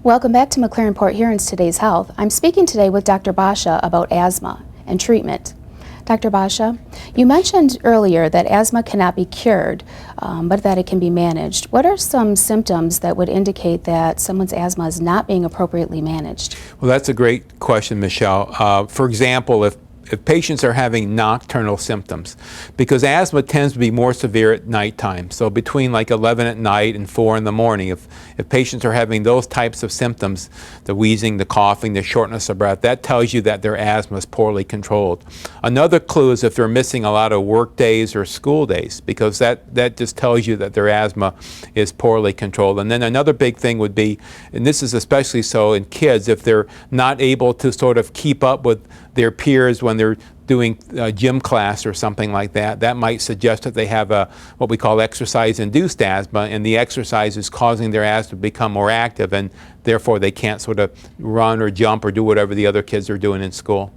Welcome back to McLaren-Port Huron's Today's Health. I'm speaking today with Dr. Basha about asthma and treatment. Dr. Basha, you mentioned earlier that asthma cannot be cured, but that it can be managed. What are some symptoms that would indicate that someone's asthma is not being appropriately managed? Well, that's a great question, Michelle. For example, if patients are having nocturnal symptoms, because asthma tends to be more severe at nighttime, so between like 11 at night and 4 in the morning, if patients are having those types of symptoms, the wheezing, the coughing, the shortness of breath, that tells you that their asthma is poorly controlled. Another clue is if they're missing a lot of work days or school days, because that just tells you that their asthma is poorly controlled. And then another big thing would be, and this is especially so in kids, if they're not able to sort of keep up with their peers when they're doing gym class or something like that, that might suggest that they have what we call exercise-induced asthma, and the exercise is causing their asthma to become more active, and therefore they can't sort of run or jump or do whatever the other kids are doing in school.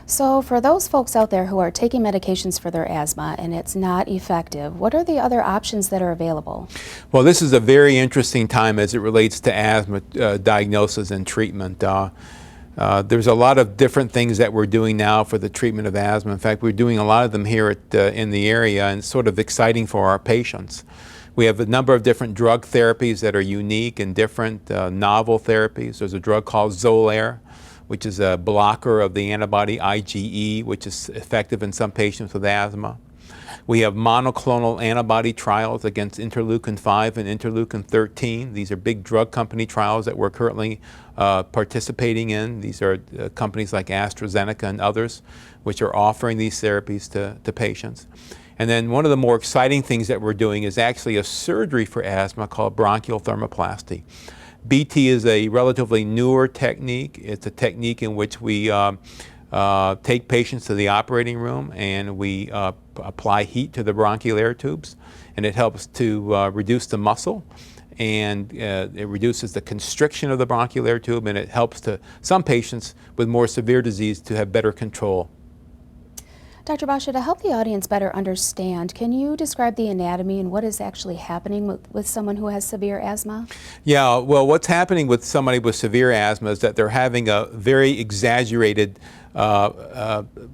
So for those folks out there who are taking medications for their asthma and it's not effective, what are the other options that are available? Well, this is a very interesting time as it relates to asthma diagnosis and treatment. There's a lot of different things that we're doing now for the treatment of asthma. In fact, we're doing a lot of them here in the area, and it's sort of exciting for our patients. We have a number of different drug therapies that are unique and different, novel therapies. There's a drug called Xolair, which is a blocker of the antibody IgE, which is effective in some patients with asthma. We have monoclonal antibody trials against interleukin-5 and interleukin-13. These are big drug company trials that we're currently participating in. These are companies like AstraZeneca and others, which are offering these therapies to patients. And then one of the more exciting things that we're doing is actually a surgery for asthma called bronchial thermoplasty. BT is a relatively newer technique. It's a technique in which we take patients to the operating room and we apply heat to the bronchial air tubes, and it helps to reduce the muscle, and it reduces the constriction of the bronchial air tube, and it helps to some patients with more severe disease to have better control. Dr. Basha, to help the audience better understand, can you describe the anatomy and what is actually happening with someone who has severe asthma? Yeah, well, what's happening with somebody with severe asthma is that they're having a very exaggerated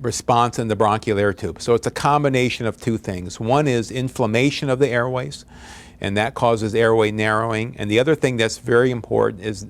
response in the bronchial air tube. So it's a combination of two things. One is inflammation of the airways, and that causes airway narrowing. And the other thing that's very important is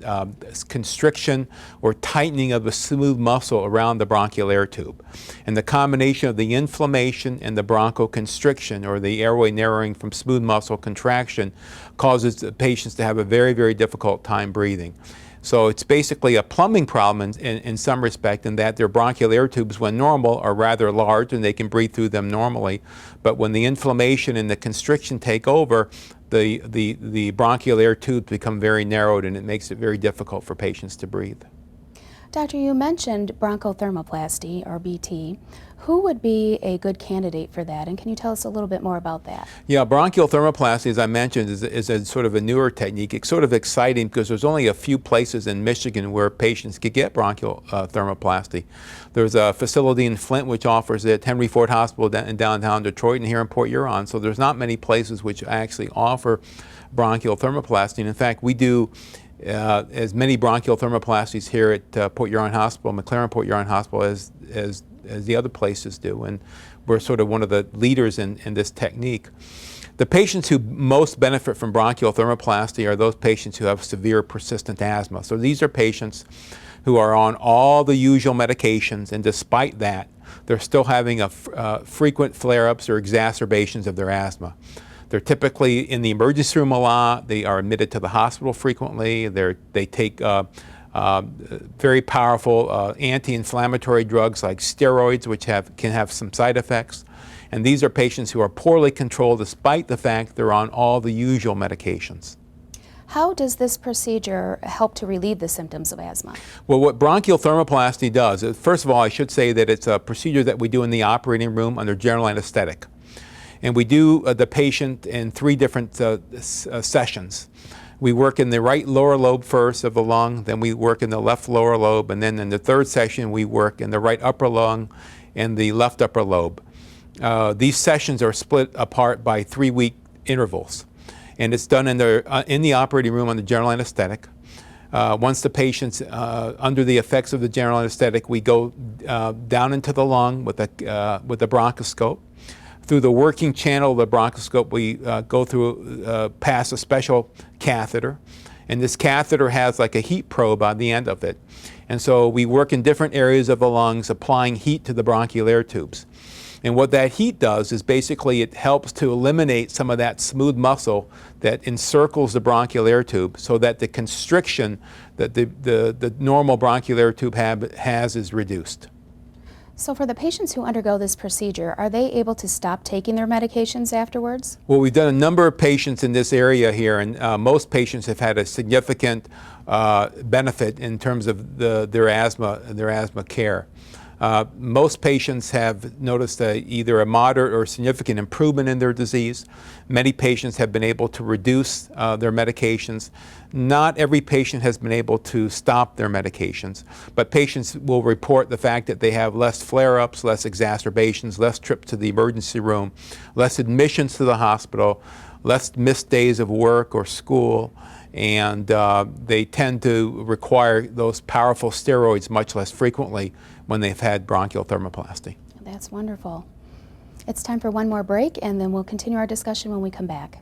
constriction or tightening of the smooth muscle around the bronchial air tube. And the combination of the inflammation and the bronchoconstriction, or the airway narrowing from smooth muscle contraction, causes the patients to have a very, very difficult time breathing. So it's basically a plumbing problem in some respect, in that their bronchial air tubes, when normal, are rather large and they can breathe through them normally. But when the inflammation and the constriction take over, the bronchial air tubes become very narrowed, and it makes it very difficult for patients to breathe. Doctor, you mentioned bronchial thermoplasty, or BT. Who would be a good candidate for that, and can you tell us a little bit more about that? Yeah, bronchial thermoplasty, as I mentioned, is a sort of a newer technique. It's sort of exciting because there's only a few places in Michigan where patients could get bronchial thermoplasty. There's a facility in Flint which offers it, Henry Ford Hospital in downtown Detroit, and here in Port Huron. So there's not many places which actually offer bronchial thermoplasty. And in fact, we do as many bronchial thermoplasties here at Port Huron Hospital, McLaren-Port Huron Hospital, as the other places do, and we're sort of one of the leaders in this technique. The patients who most benefit from bronchial thermoplasty are those patients who have severe persistent asthma. So these are patients who are on all the usual medications, and despite that, they're still having frequent flare-ups or exacerbations of their asthma. They're typically in the emergency room a lot. They are admitted to the hospital frequently. They take very powerful anti-inflammatory drugs like steroids, which can have some side effects. And these are patients who are poorly controlled despite the fact they're on all the usual medications. How does this procedure help to relieve the symptoms of asthma? Well, what bronchial thermoplasty does is, first of all, I should say that it's a procedure that we do in the operating room under general anesthetic. And we do the patient in 3 different sessions. We work in the right lower lobe first of the lung, then we work in the left lower lobe, and then in the 3rd session we work in the right upper lung and the left upper lobe. These sessions are split apart by 3-week intervals, and it's done in the operating room under general anesthetic. Once the patient's under the effects of the general anesthetic, we go down into the lung with the bronchoscope. Through the working channel of the bronchoscope, we go through past a special catheter, and this catheter has like a heat probe on the end of it. And so we work in different areas of the lungs, applying heat to the bronchial air tubes. And what that heat does is basically it helps to eliminate some of that smooth muscle that encircles the bronchial air tube, so that the constriction that the normal bronchial air tube has is reduced. So for the patients who undergo this procedure, are they able to stop taking their medications afterwards? Well, we've done a number of patients in this area here, and most patients have had a significant benefit in terms of their asthma care. Most patients have noticed either a moderate or significant improvement in their disease. Many patients have been able to reduce their medications. Not every patient has been able to stop their medications, but patients will report the fact that they have less flare-ups, less exacerbations, less trips to the emergency room, less admissions to the hospital, less missed days of work or school, and they tend to require those powerful steroids much less frequently when they've had bronchial thermoplasty. That's wonderful. It's time for one more break, and then we'll continue our discussion when we come back.